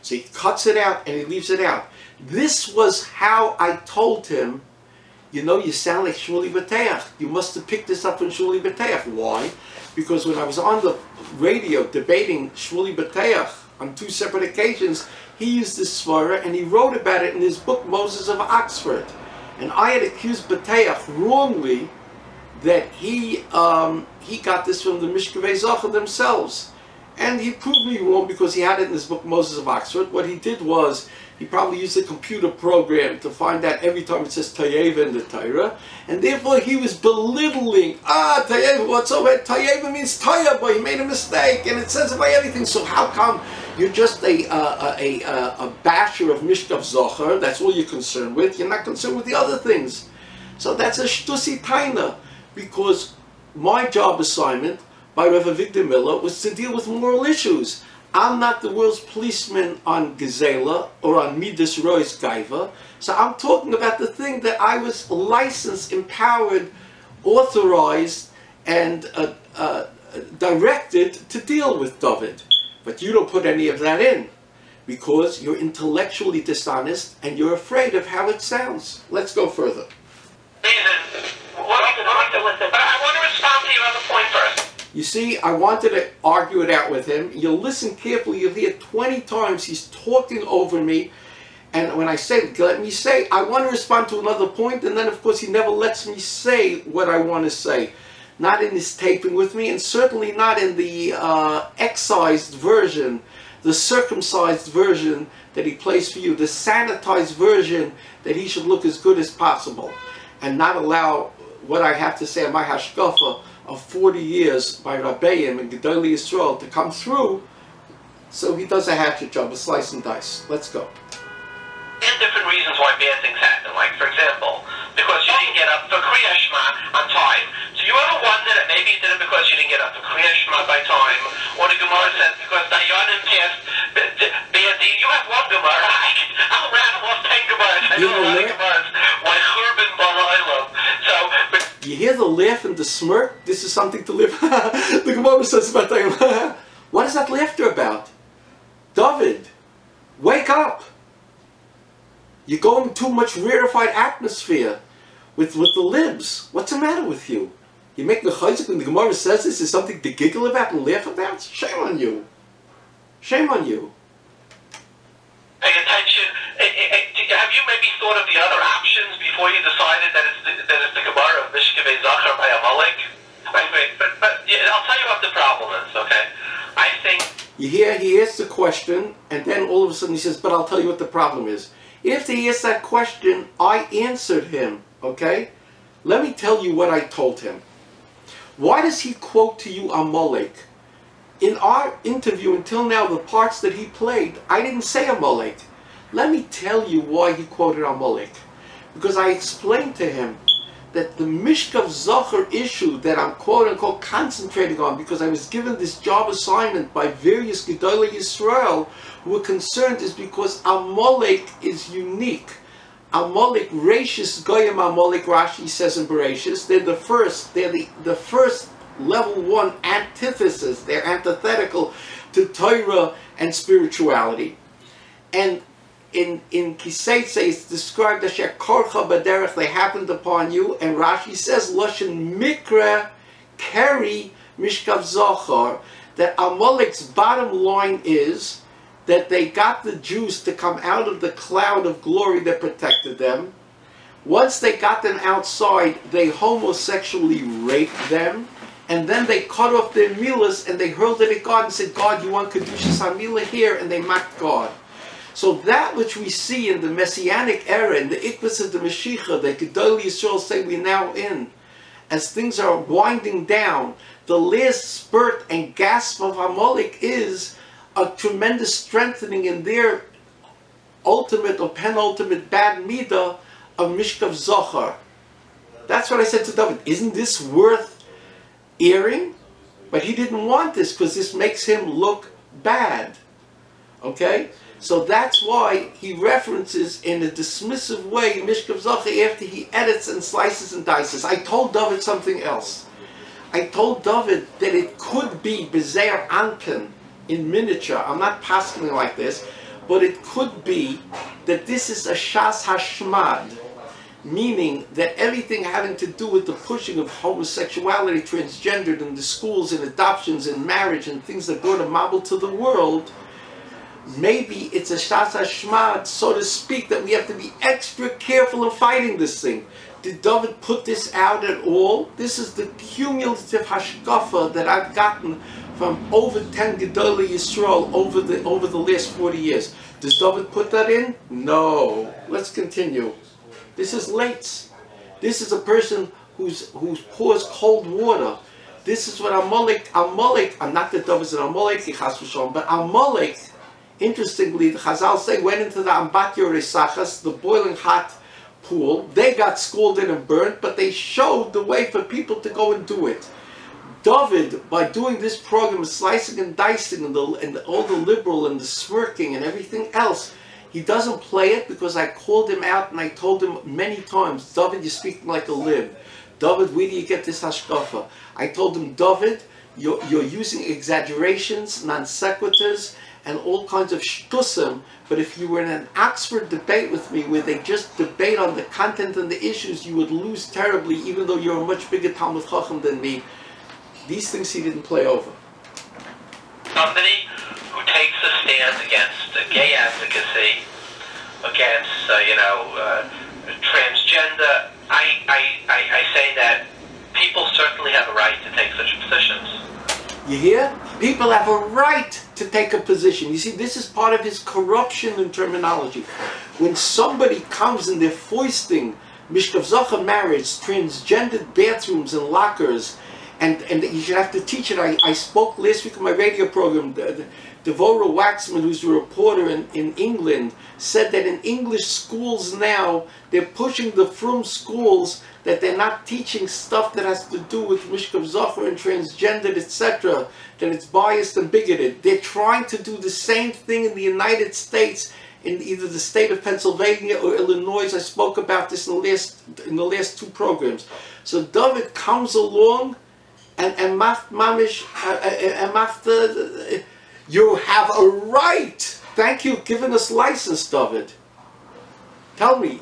So he cuts it out and he leaves it out. This was how I told him, you know, you sound like Shmuley B'Teach. You must have picked this up from Shmuley B'Teach. Why? Because when I was on the radio debating Shmuley B'Teach on 2 separate occasions, he used this svara and he wrote about it in his book, Moses of Oxford. And I had accused B'Teach wrongly that he got this from the Mishkavei Zacha themselves. And he proved me wrong because he had it in his book, Moses of Oxford. What he did was, He probably used a computer program to find out every time it says Tayeva in the Torah, and therefore he was belittling, Tayeva, what's over? Tayeva means Tayeba, he made a mistake, and it says about everything, so how come you're just a basher of Mishkav Zohar? That's all you're concerned with. You're not concerned with the other things. So that's a shtusi taina, because my job assignment by Rabbi Victor Miller was to deal with moral issues. I'm not the world's policeman on Gezela or on Midas Roy's Gaiva. So I'm talking about the thing that I was licensed, empowered, authorized, and directed to deal with, David. But you don't put any of that in because you're intellectually dishonest and you're afraid of how it sounds. Let's go further. I want to respond to your other point first. You see, I wanted to argue it out with him. You'll listen carefully. You'll hear 20 times he's talking over me. And when I say, let me say, I want to respond to another point. And then, of course, he never lets me say what I want to say. Not in his taping with me, and certainly not in the excised version, the circumcised version that he plays for you, the sanitized version that he should look as good as possible. And not allow what I have to say on my hashkafa of 40 years by Rabbeim and Gedolei Yisrael to come through, so he does a hatchet job, a slice and dice. Let's go. There's different reasons why bad things happen. Like, for example, because you didn't get up for Kriya Shema on time. Do you ever wonder that maybe you did it because you didn't get up for Kriya Shema by time? Or the Gemara says because Dayanim passed bad deed. You have one Gemara. I'll rattle off 10 Gemaras. I know a lot of Gemaras. Why Churban Balaylam. So, you hear the laugh and the smirk? This is something to live. The Gemara says about that. What is that laughter about? David, wake up. You're going too much rarefied atmosphere with the libs. What's the matter with you? You make the chayzik when the Gemara says this is something to giggle about and laugh about? Shame on you. Shame on you. Pay attention. Have you maybe thought of the other options before you decided that it's the Gemara of Mishkevei Zachar by Amalek? But yeah, I'll tell you what the problem is, okay? I think... You hear, he asks the question, and then all of a sudden he says, but I'll tell you what the problem is. After he asked that question, I answered him, okay? Let me tell you what I told him. Why does he quote to you Amalek? In our interview until now, the parts that he played, I didn't say Amalek. Let me tell you why he quoted Amalek. Because I explained to him that the Mishkav Zohar issue that I'm quote-unquote concentrating on, because I was given this job assignment by various Gedolei Yisrael who were concerned, is because Amalek is unique. Amalek, Rashis Goyim Amalek, Rashi says in Bereshis, they're the first level 1 antithesis. They're antithetical to Torah and spirituality. And in Kiseitse, it's described as Shekorcha Baderech, they happened upon you, and Rashi says, Loshen Mikra Keri Mishkav Zohar, that Amalek's bottom line is that they got the Jews to come out of the cloud of glory that protected them. Once they got them outside, they homosexually raped them, and then they cut off their milas and they hurled it at God and said, God, you want Kedushas HaMilah here? And they mocked God. So that which we see in the Messianic era, in the Ikvus of the Mashiach, that Gedolei Yisrael say we're now in, as things are winding down, the last spurt and gasp of Amalek is a tremendous strengthening in their ultimate or penultimate bad midah of Mishkav Zohar. That's what I said to David. Isn't this worth airing? But he didn't want this because this makes him look bad. Okay? So that's why he references in a dismissive way Mishkav Zohar after he edits and slices and dices. I told David something else. I told David that it could be Bezeir Anpin in miniature. I'm not passing like this, but it could be that this is a Shas Hashmad, meaning that everything having to do with the pushing of homosexuality, transgendered in the schools and adoptions and marriage and things that brought a mabel to the world, maybe it's a Shas Hashmad, so to speak, that we have to be extra careful in fighting this thing. Did David put this out at all? This is the cumulative hashkafa that I've gotten from over 10 Gedolei Yisrael over the last 40 years. Does David put that in? No. Let's continue. This is Leitz. This is a person who pours cold water. This is what Amalek, I'm not that David's an Amalek, but Amalek, interestingly, the Chazal say, went into the Ambatya Resachas, the boiling hot pool. They got scalded and burnt, but they showed the way for people to go and do it. David, by doing this program, slicing and dicing and all the liberal and the smirking and everything else, he doesn't play it because I called him out and I told him many times, David, you're speaking like a lib. David, where do you get this hashkafa? I told him, David, you're using exaggerations, non sequiturs, and all kinds of shtusim, but if you were in an Oxford debate with me where they just debate on the content and the issues, you would lose terribly, even though you're a much bigger Talmud Chacham than me. These things he didn't play over. Somebody who takes a stand against gay advocacy, against, transgender, I say that people certainly have a right to take such positions. You hear? People have a right to take a position. You see, this is part of his corruption in terminology. When somebody comes and they're foisting Mishkav Zocha marriage, transgendered bathrooms and lockers, and you should have to teach it. I spoke last week on my radio program. Devorah Waxman, who's a reporter in England, said that in English schools now, they're pushing the frum schools that they're not teaching stuff that has to do with Mishkav Zocher and transgendered, etc., that it's biased and bigoted. They're trying to do the same thing in the United States, in either the state of Pennsylvania or Illinois. I spoke about this in the last two programs. So David comes along and you have a right. Thank you, giving us license, David. Tell me,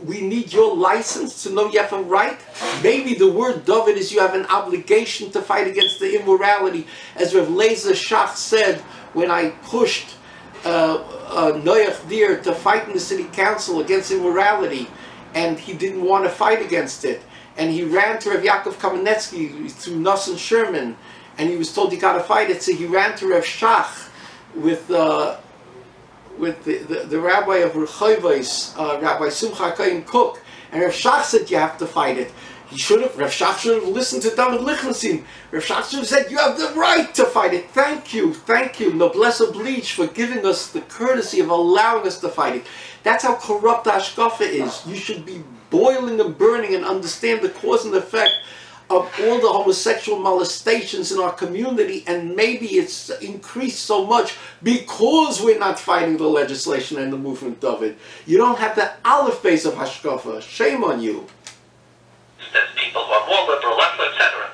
we need your license to know you have a right? Maybe the word David is you have an obligation to fight against the immorality. As Rav Lezer Shach said when I pushed Noach Deer to fight in the city council against immorality, and he didn't want to fight against it. And he ran to Rav Yaakov Kamenetsky through Nosson Sherman, and he was told you got to fight it. So he ran to Rav Shach with the rabbi of Rechovis, Rabbi Simcha Kohen Cook, and Rav Shach said you have to fight it. Rav Shach should have listened to David Lichtenstein. Rav Shach should have said you have the right to fight it. Thank you, noblesse oblige, for giving us the courtesy of allowing us to fight it. That's how corrupt the Hashkafa is. You should be boiling and burning and understand the cause and effect of all the homosexual molestations in our community, and maybe it's increased so much because we're not fighting the legislation and the movement of it. You don't have the aleph base of Hashkafa. Shame on you. There's people who are more liberal, left, etc.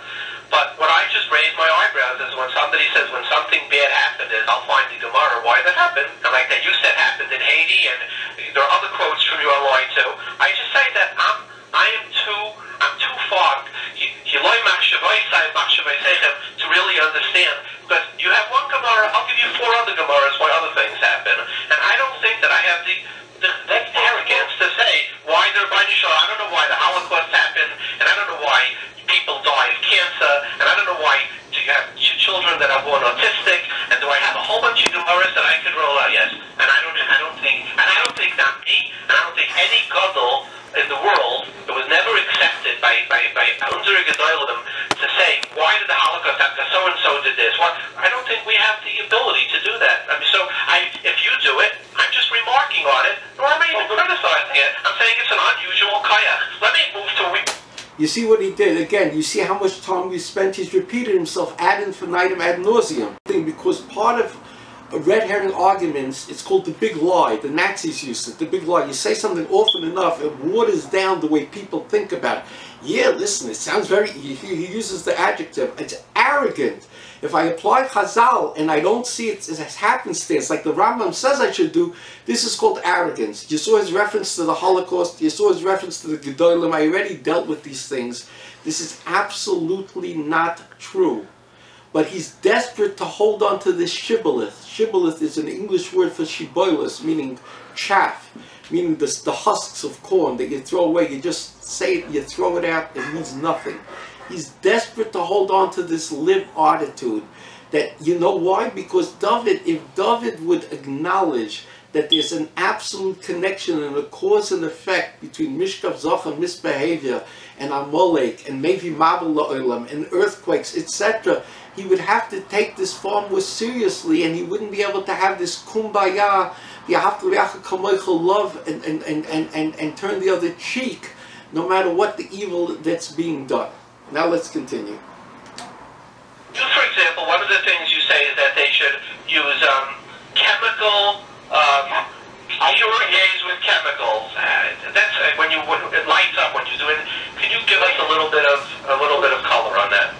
But what I just raised my eyebrows is when somebody says when something bad happened is I'll find the Gemara why that happened. And like that you said happened in Haiti, and there are other quotes from you online too. I just say that I'm too fogged to really understand. Because you have one Gemara, I'll give you 4 other Gemaras why other things happen. And I don't think that I have the arrogance to say why they're by the show. I don't know why the Holocaust happened, and I don't know why people die of cancer, and I don't know why do you have children that are born autistic, and do I have a whole bunch of Gemaras that I could roll out? Yes. And I don't think not me, and I don't think any gadol in the world, it was never accepted by Unzur Gedolim to say, why did the Holocaust happen? So-and-so did this. What? I don't think we have the ability to do that. I mean, if you do it, I'm just remarking on it, or I'm not even criticizing it. I'm saying it's an unusual kayach. Let me move to... You see what he did? Again, you see how much time we spent. He's repeated himself ad infinitum, ad nauseum. Because part of red herring arguments, it's called the big lie. The Nazis used it, the big lie. You say something often enough, it waters down the way people think about it. Yeah, listen, it sounds very, he uses the adjective, it's arrogant. If I apply Chazal and I don't see it as happenstance, like the Rambam says I should do, this is called arrogance. You saw his reference to the Holocaust, you saw his reference to the Gedolim, I already dealt with these things. This is absolutely not true. but he's desperate to hold on to this shibboleth. Shibboleth is an English word for shiboilus, meaning chaff, meaning the husks of corn that you throw away. You just say it, you throw it out, it means nothing. He's desperate to hold on to this live attitude. That, you know why? Because if David would acknowledge that there's an absolute connection and a cause and effect between Mishkav Zocha, misbehavior, and Amalek, and maybe Mabel La'olam, and earthquakes, etc., he would have to take this far more seriously, and he wouldn't be able to have this kumbaya, love, and turn the other cheek, no matter what the evil that's being done. Now let's continue. For example, one of the things you say is that they should use chemical purifiers with chemicals. That's when it lights up when you do it. Can you give us a little bit of color on that?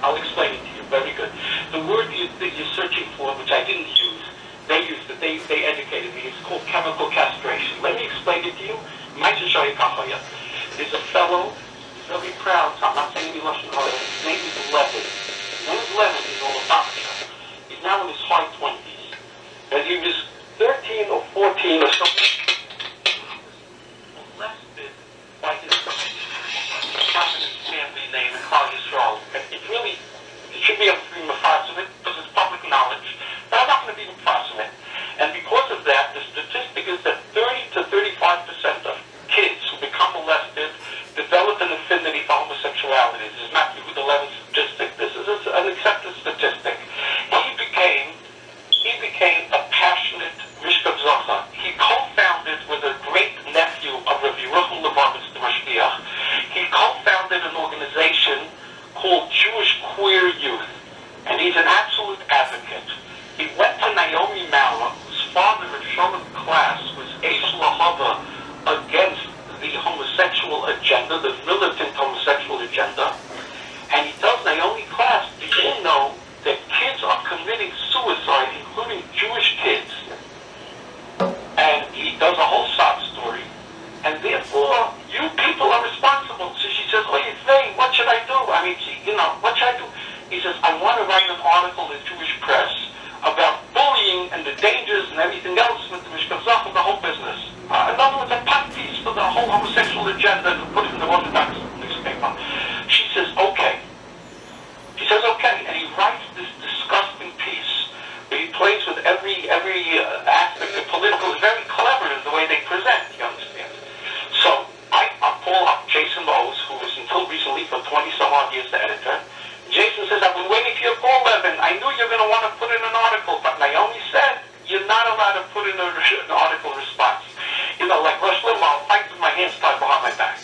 I'll explain it to you. Very good. The word that you're searching for, which I didn't use, they used it. They educated me. It's called chemical castration. Let me explain it to you. There's a fellow, very proud. I'm not saying he loves his name is Levin. His name is Levin. He's all about it. He's now in his high 20s. And he was 13 or 14 or something. Molested by his family name and Klal Yisrael. And it should be able to be mafaz of it because it's public knowledge. But I'm not going to be mafaz of it. And because of that, the statistic is that 30 to 35% of kids who become molested develop an affinity for homosexuality. This is Matthew with 11 statistic. This is an accepted statistic. He became a passionate Mishkav Zocha. He co-founded with a great nephew of Rabbi Levin, the Mashgiach. He co-founded an organization called Jewish Queer Youth, and he's an absolute advocate. He went to Naomi Mala, whose father in Shalom class was Eish Lahava against the homosexual agenda, the militant homosexual agenda, and he tells Naomi class, do you know that kids are committing suicide, including Jewish kids? And he does a whole sob story, and therefore, you people are responsible. So she says, oh, it's vain, what should I do? I mean, what should I do? He says, I want to write an article in the Jewish press about bullying and the dangers and everything else with the Mishkav Zocha, the whole business. In other words, a punt piece for the whole homosexual agenda to put it in the Orthodox newspaper. She says, okay. He says, okay, and he writes this disgusting piece where he plays with every aspect of political. It's very clever in the way they present, you understand? So I call up Jason Mose, who was until recently for 20-some-odd years the editor. Jason says, I've been waiting for your call, Levin. I knew you were going to want to put in an article, but Naomi said, you're not allowed to put in an article response. Like Rush Limbaugh, I'll fight with my hands tied behind my back,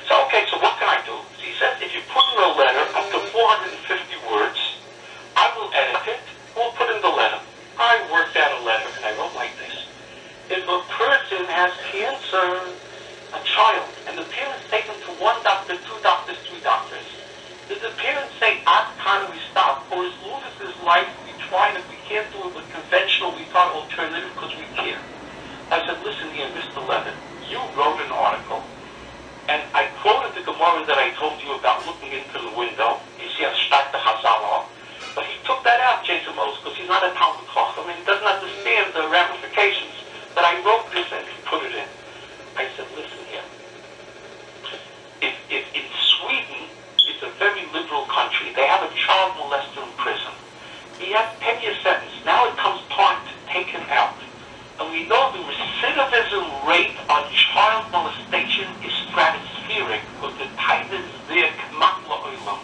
So, okay, so what can I do? He says, if you put in a letter up to 450 words, I will edit it, we'll put in the letter. I worked out a letter, and I wrote like this. If a person has cancer, a child, and the parents take them to one doctor, two doctors, three doctors, does the parents say, we stop, or as long as there's life, we try, and if we can't do it with conventional, we try alternative because we care? I said, listen here, Mr. Levin, you wrote an article, and I quoted the Gemara that I told you about looking into the window. You see, I start the Chazal, but he took that out, Jason Mose, because he's not a Talmud Chacham, and he doesn't understand the ramifications. But I wrote this and he put it in. I said, listen here, if in Sweden, it's a very liberal country, they have a child molester in prison. He has 10-year sentence. Now it comes time to take him out. And we know the recidivism rate on child molestation is stratospheric because the type is there, k'mat la'olam.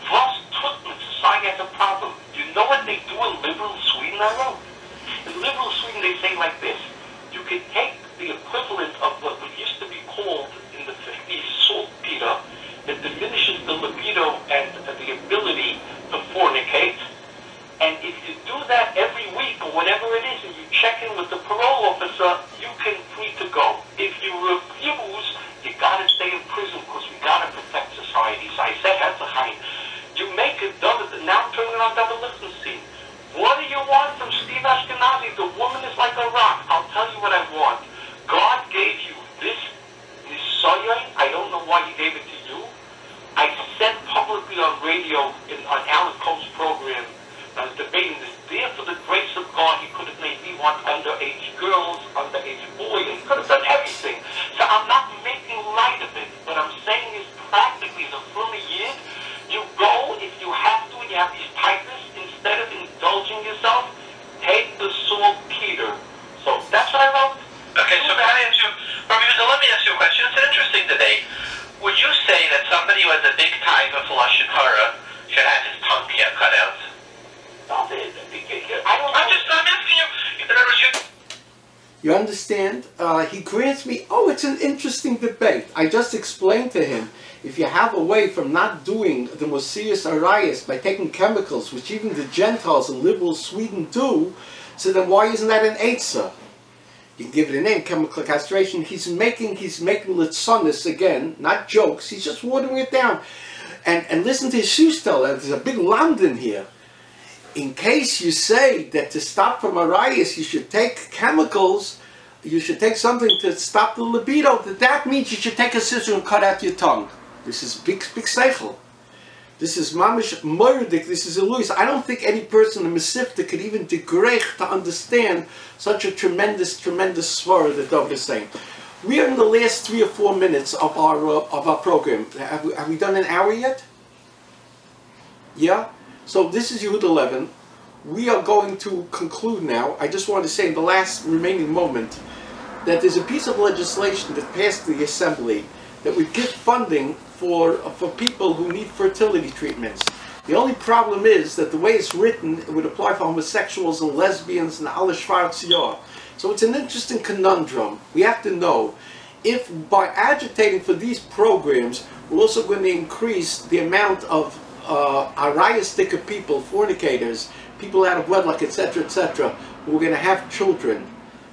Vos tutman, society has a problem. You know what they do in liberal Sweden, I wrote? In liberal Sweden, they say like this. You can take the equivalent of what used to be called in the 50s saltpeter that diminishes the libido and the ability to fornicate. And if you do that every week or whatever it is, and you check in with the parole officer, you can free to go. If you refuse, you got to stay in prison because we got to protect society. So I said, Hetzachayim, you make it double. Now I'm turning on double Lichtenstein. What do you want from Steve Ashkenazi? The woman is like a rock. I'll tell you what I want. God gave you this Nisayon. I don't know why he gave it to you. I said publicly on radio on Alan Cole's say, would you say that somebody who has a big taiva for Lashon Hara should have his tongue cut out? I'm asking you. In other words, You understand? He grants me, oh, it's an interesting debate. I just explained to him, if you have a way from not doing the Mosias Arias by taking chemicals, which even the Gentiles and liberal Sweden do, so then why isn't that an Eitzah? You can give it a name, chemical castration. He's making litzonis again, not jokes. He's just watering it down. And listen to his Shustel, there's a big London here. In case you say that to stop from Arias you should take chemicals, you should take something to stop the libido, that means you should take a scissor and cut out your tongue. This is big seichel. This is mamish moirdik, this is a Louis. I don't think any person in Mesifta could even degrade to understand such a tremendous svara that Dov is saying. We are in the last 3 or 4 minutes of our program. Have we done an hour yet? Yeah? So this is Yehuda Levin. We are going to conclude now. I just want to say in the last remaining moment that there's a piece of legislation that passed the Assembly that would give funding for people who need fertility treatments. The only problem is that the way it's written, it would apply for homosexuals and lesbians and alle Schwarzjahr. So it's an interesting conundrum. We have to know if by agitating for these programs, we're also going to increase the amount of arayistic people, fornicators, people out of wedlock, etc., etc., who are going to have children.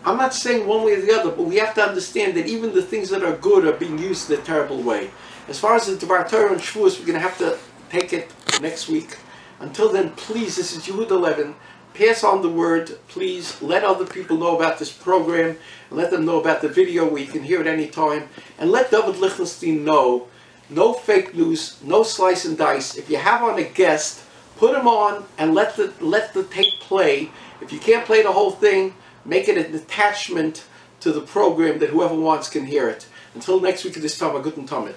I'm not saying one way or the other, but we have to understand that even the things that are good are being used in a terrible way. As far as the Dvar Torah and Shavuos, we're going to have to take it next week. Until then, please, this is Yehuda Levin. Pass on the word. Please let other people know about this program, and let them know about the video where you can hear it any time. And let David Lichtenstein know, no fake news, no slice and dice. If you have on a guest, put him on and let the tape play. If you can't play the whole thing, make it an attachment to the program that whoever wants can hear it. Until next week at this time, a guten Tamid.